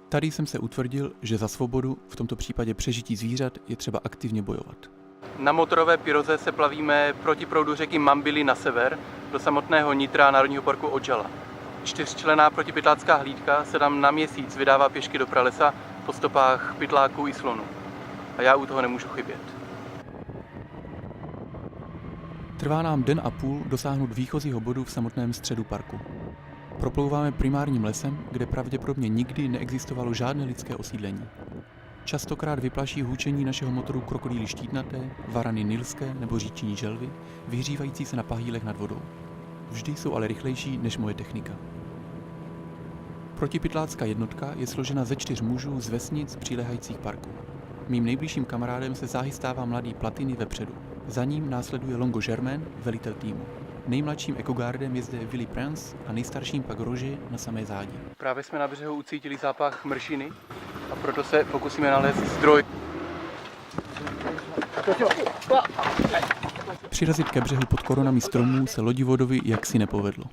Tady jsem se utvrdil, že za svobodu, v tomto případě přežití zvířat, je třeba aktivně bojovat. Na motorové pyroze se plavíme proti proudu řeky Mambily na sever, do samotného nitra Národního parku Odžala. 4členná protipytlácká hlídka se tam na měsíc vydává pěšky do pralesa po stopách pytláků i slonů. A já u toho nemůžu chybět. Trvá nám den a půl dosáhnout výchozího bodu v samotném středu parku. Proplouváme primárním lesem, kde pravděpodobně nikdy neexistovalo žádné lidské osídlení. Častokrát vyplaší hůčení našeho motoru krokodýly štítnaté, varany nilské nebo říční želvy, vyhřívající se na pahýlech nad vodou. Vždy jsou ale rychlejší než moje technika. Protipytlácká jednotka je složena ze 4 mužů z vesnic přiléhajících parku. Mým nejbližším kamarádem se záhy stává mladý Platiny vepředu. Za ním následuje Longo Germain, velitel týmu. Nejmladším ekogardem je zde Willy Prince a nejstarším pak Roger na samé zádi. Právě jsme na břehu ucítili zápach mršiny a proto se pokusíme nalézt zdroj. Přirazit ke břehu pod koronami stromů se lodivodovi jaksi nepovedlo.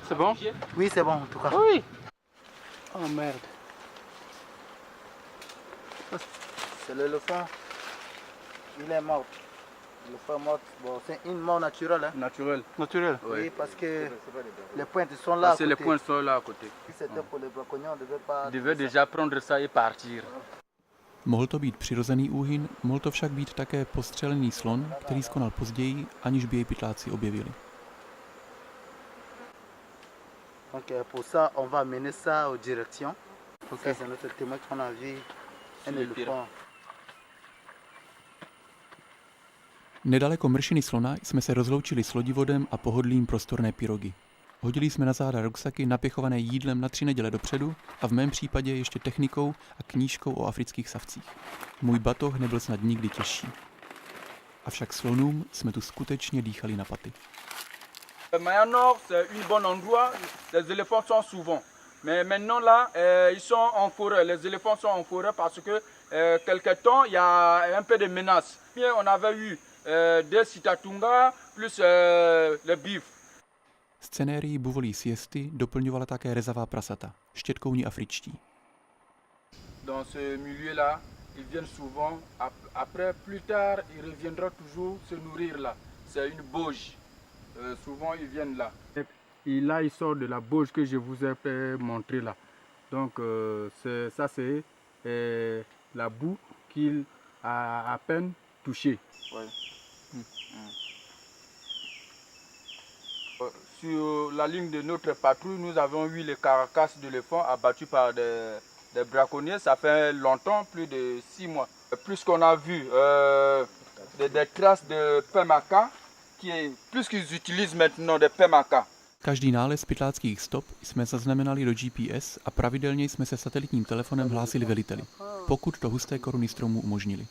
C'est bon? Oui, c'est bon en tout cas. Oui. Oh merde. C'est l'éléphant. Il est mort. L'éléphant mort. Bon, c'est une mort naturelle. Hein? Naturel. Oui, parce que les pointes sont là. Les pointes sont là à côté. Si c'était pour les braconniers, on ne devait pas. On devait déjà prendre ça et partir. Mohl to být přirozený úhyn, mohl to však být také postřelený slon, který skonal později, aniž by jej pytláci objevili. Donc pour ça, on va mener ça aux directions. Okay. C'est notre témoin qu'on a vu un éléphant. Nedaleko mršiny slona jsme se rozloučili s lodivodem a pohodlím prostorné pyrogy. Hodili jsme na záda ruksaky napěchované jídlem na 3 neděle dopředu a v mém případě ještě technikou a knížkou o afrických savcích. Můj batoh nebyl snad nikdy těžší. Avšak slonům jsme tu skutečně dýchali na paty. Maya Nord, c'est un bon endroit. Les éléphants sont souvent. Mais maintenant là, ils sont en forêt. Les éléphants sont en forêt parce que quelque temps, il y a un peu de menace. Bien, on avait eu des sitatunga plus le bif. Scenérii buvolí siesty doplňovala také rezavá prasata, štětkouni afričtí. Dans ce milieu-là, ils viennent souvent. Après, plus tard, ils reviendront toujours se nourrir là. C'est une bauge. Souvent, ils viennent là. Et là, ils sortent de la bauge que je vous ai montré là. Donc, ça, c'est la boue qu'il a à peine touchée. Ouais. Sur la ligne de notre patrouille, nous avons vu les carcasses d'éléphants abattues par des braconniers. Ça fait longtemps, plus de 6 mois. Plus qu'on a vu des traces de PMK, plus qu'ils utilisent maintenant des PMK. Každý nález pytláckých stop jsme zaznamenali do GPS a pravidelně jsme se satelitním telefonem hlásili veliteli, pokud to husté koruny stromů umožnili.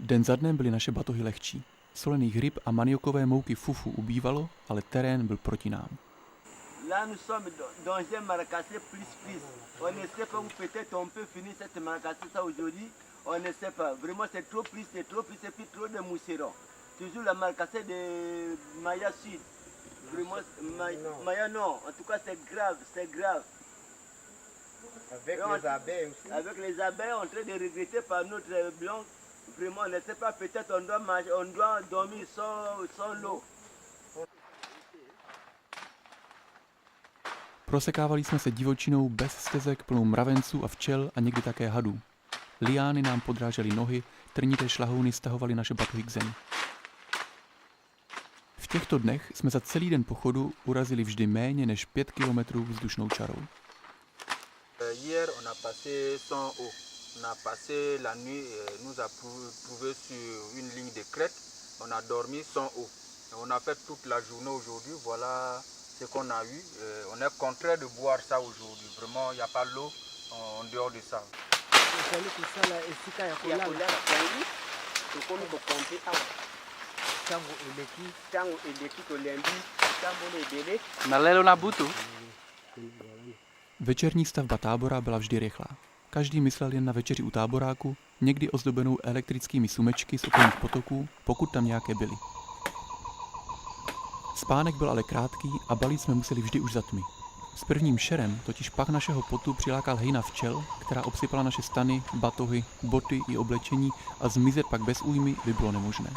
Den za dnem byly naše batohy lehčí. Solených ryb a maniokové mouky fufu ubývalo, ale terén byl proti nám. Là nous sommes dans un marcassé plus. On ne sait pas où peut-être on peut finir cette marcassé ça aujourd'hui. On ne sait pas. Vraiment c'est trop plus et puis trop de mousserons. Toujours la marcassé de Maya Sud. Vraiment Maya Nord. En tout cas c'est grave. Avec les abeilles aussi. Avec les abeilles en train de regretter par notre blanc. Vraiment, on ne sait pas, peut-être on doit manger, on doit dormir sans l'eau. Prosekávali jsme se divočinou bez stezek plnou mravenců a včel a někdy také hadů. Liány nám podrážely nohy, trnité šlahouny stahovaly naše batohy k zemi. V těchto dnech jsme za celý den pochodu urazili vždy méně než 5 kilometrů vzdušnou čarou. Hier on a passé sans eau. On a passé la nuit, nous a trouvé sur une ligne de crête. On a dormi sans eau. On a fait toute la journée aujourd'hui. Voilà ce qu'on a eu. On est contraint de boire ça aujourd'hui. Vraiment, il n'y a pas l'eau en dehors de ça. Nalelo na butu. Večerní stavba tábora byla vždy rychlá. Každý myslel jen na večeři u táboráku, někdy ozdobenou elektrickými sumečky z okolních potoků, pokud tam nějaké byly. Spánek byl ale krátký a balít jsme museli vždy už za tmy. S prvním šerem totiž pach našeho potu přilákal hejna včel, která obsypala naše stany, batohy, boty i oblečení a zmizet pak bez újmy by bylo nemožné.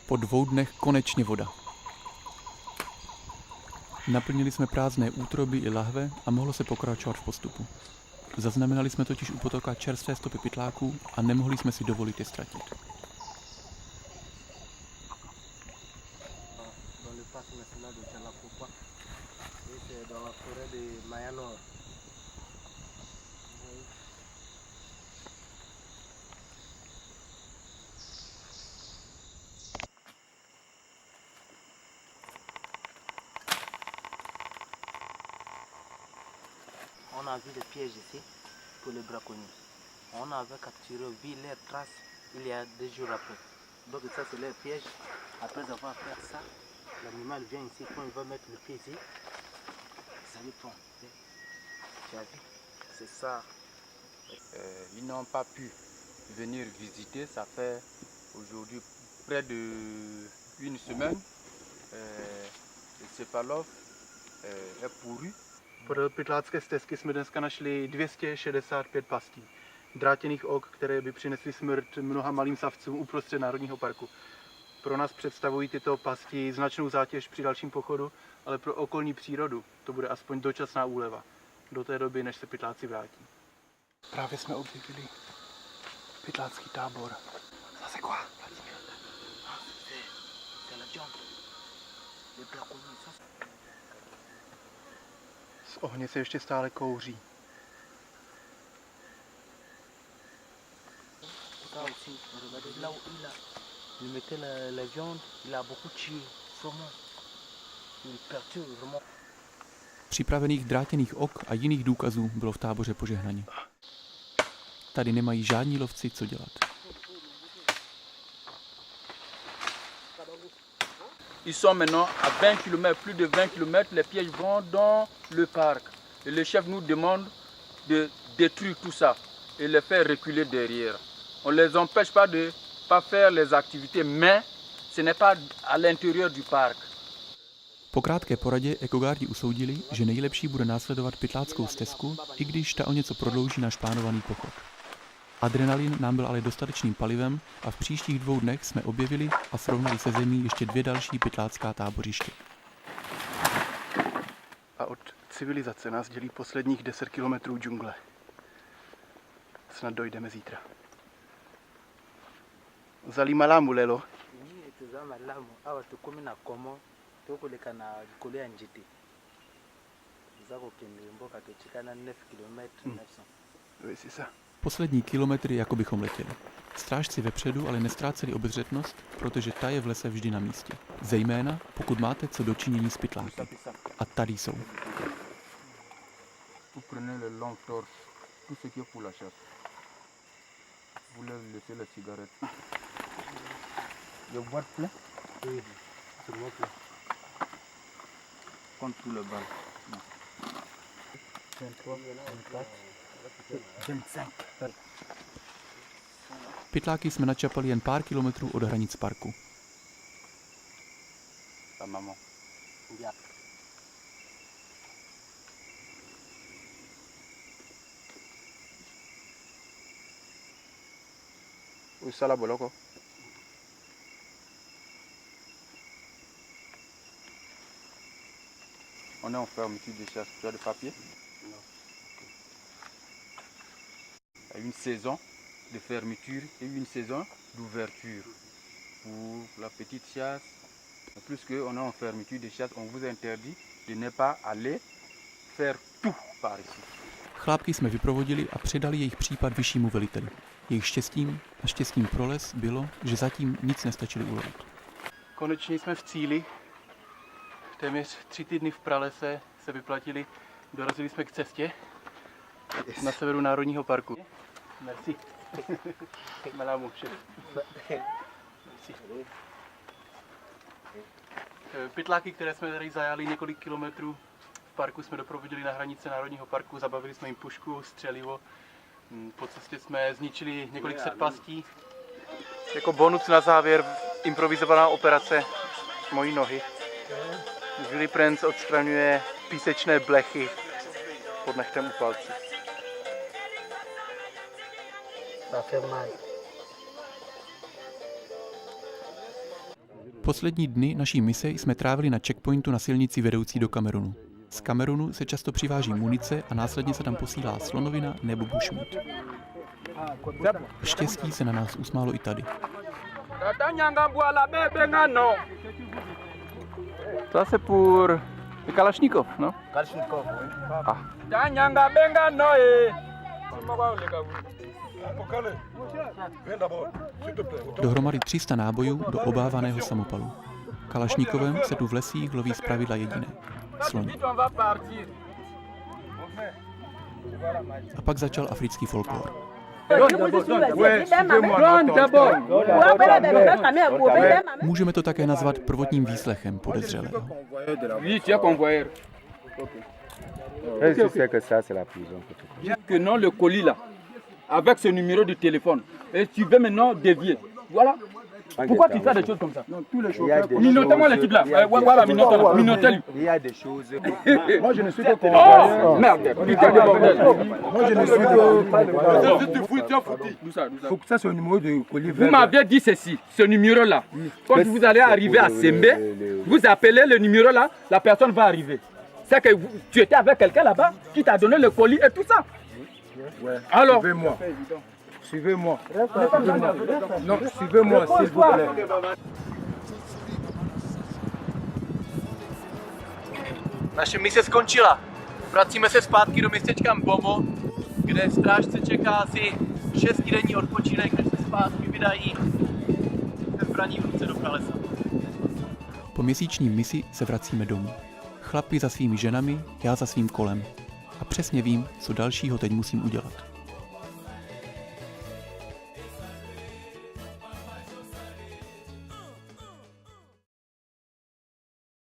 Po 2 dnech konečně voda. Naplnili jsme prázdné útroby i lahve a mohlo se pokračovat v postupu. Zaznamenali jsme totiž u potoka čerstvé stopy pytláků a nemohli jsme si dovolit je ztratit. On a vu les pièges ici pour les braconniers. On avait capturé, vu les traces il y a 2 jours après. Donc ça c'est les pièges. Après avoir fait ça, l'animal vient ici, quand il va mettre le pied ici, ça lui prend. Tu as vu? C'est ça. Ils n'ont pas pu venir visiter, ça fait aujourd'hui près d'1 semaine. Le céphalophe est pourru. Podél pytlácké stezky jsme dneska našli 265 pastí. Drátěných ok, které by přinesly smrt mnoha malým savcům uprostřed národního parku. Pro nás představují tyto pasti značnou zátěž při dalším pochodu, ale pro okolní přírodu to bude aspoň dočasná úleva. Do té doby, než se pytláci vrátí. Právě jsme objevili pytlácký tábor. Zase quoi? Z ohně se ještě stále kouří. Il mettait la viande, il a beaucoup tué, vraiment. Il perturbe vraiment. Připravených drátěných ok a jiných důkazů bylo v táboře požehnaně. Tady nemají žádní lovci co dělat. Ils sont maintenant à 20 km, plus de 20 km, les pièges vont dans le parc. Et le chef nous demande de détruire tout ça et les faire reculer derrière. On ne les empêche pas de pas faire les activités, mais ce n'est pas à l'intérieur du parc. Po krátké poradě ekogardi usoudili, že nejlepší bude následovat pytláckou stezku, i když ta o něco prodlouží náš plánovaný pochod. Adrenalin nám byl ale dostatečným palivem a v příštích 2 dnech jsme objevili a srovnali se zemí ještě 2 další pytlácká tábořiště. A od civilizace nás dělí posledních 10 kilometrů džungle. Snad dojdeme zítra. Uzali malamu lelo. Poslední kilometry jako bychom letěli. Strážci vepředu ale nestráceli obezřetnost, protože ta je v lese vždy na místě. Zejména pokud máte co dočinění s pytláky. A tady jsou. Vous prenez le long torse, tout ce qui est pour la chasse. Vous laissez la cigarette. Le boîte plein? Oui, c'est bon plein. Compte tout le bal. 23, 24, 25. Pytláky jsme načapali jen pár kilometrů od hranic parku. Ta maman. Où ça la boloko? On est en fermeture de chasse. Tu as de papier? Non. Il y a une saison de fermeture et une saison d'ouverture pour la petite chasse. Plus qu'on est en fermeture de chasse, on vous interdit de ne pas aller faire tout par ici. Chlápky jsme vyprovodili a předali jejich případ vyššímu veliteli. Jejich štěstím pro les bylo, že zatím nic nestačili ulovit. Konečně jsme v cíli. Téměř 3 týdny v pralese se vyplatili. Dorazili jsme k cestě na severu Národního parku. Merci. Malamu, šef. Merci. Pytláky, které jsme tady zajali několik kilometrů v parku, jsme doprovodili na hranice Národního parku, zabavili jsme jim pušku, střelivo. Po cestě jsme zničili několik set pastí. Jako bonus na závěr improvizovaná operace mojí nohy. Julie Prince odstraňuje písečné blechy pod nechtem u palce. Poslední dny naší mise jsme trávili na checkpointu na silnici vedoucí do Kamerunu. Z Kamerunu se často přiváží munice a následně se tam posílá slonovina nebo bushmeat. Štěstí se na nás usmálo i tady. To c'est pour Kalashnikov, no? Kalashnikov, oui. Dohromady 300 nábojů do obávaného samopalu. Kalašnikovem se tu v lesích loví zpravidla jediné. Sloni. A pak začal africký folklor. Můžeme to také nazvat prvotním výslechem podezřelého. Que non le colis là, avec ce numéro de téléphone. Et tu veux maintenant dévier. Voilà. Pourquoi tu fais des choses comme ça? Non, tous les chauffeurs. Minotez-moi l'équipe là. Voilà, minotez-lui. Il y a des choses. Moi je ne suis que convoyeur. Oh merde, putain de bordel. Moi je ne suis que Faut que ça soit un numéro de colis. Vous m'avez dit ceci, ce numéro là. Quand vous allez arriver à Sembe, vous appelez le numéro là, la personne va arriver. C'est que tu étais avec quelqu'un là-bas qui t'a donné le colis et tout ça. Ouais. Alors, Suivez-moi. Suivez-moi. Non, suivez-moi, s'il vous plaît. Naše mise skončila. Vracíme se zpátky do městečka Mbomo, kde strážce čeká asi 6denní odpočinek, než se zpátky vydají se zbraní v ruce do pralesa. Po měsíční misi se vracíme domů. Chlapi za svými ženami, já za svým kolem. A přesně vím, co dalšího teď musím udělat.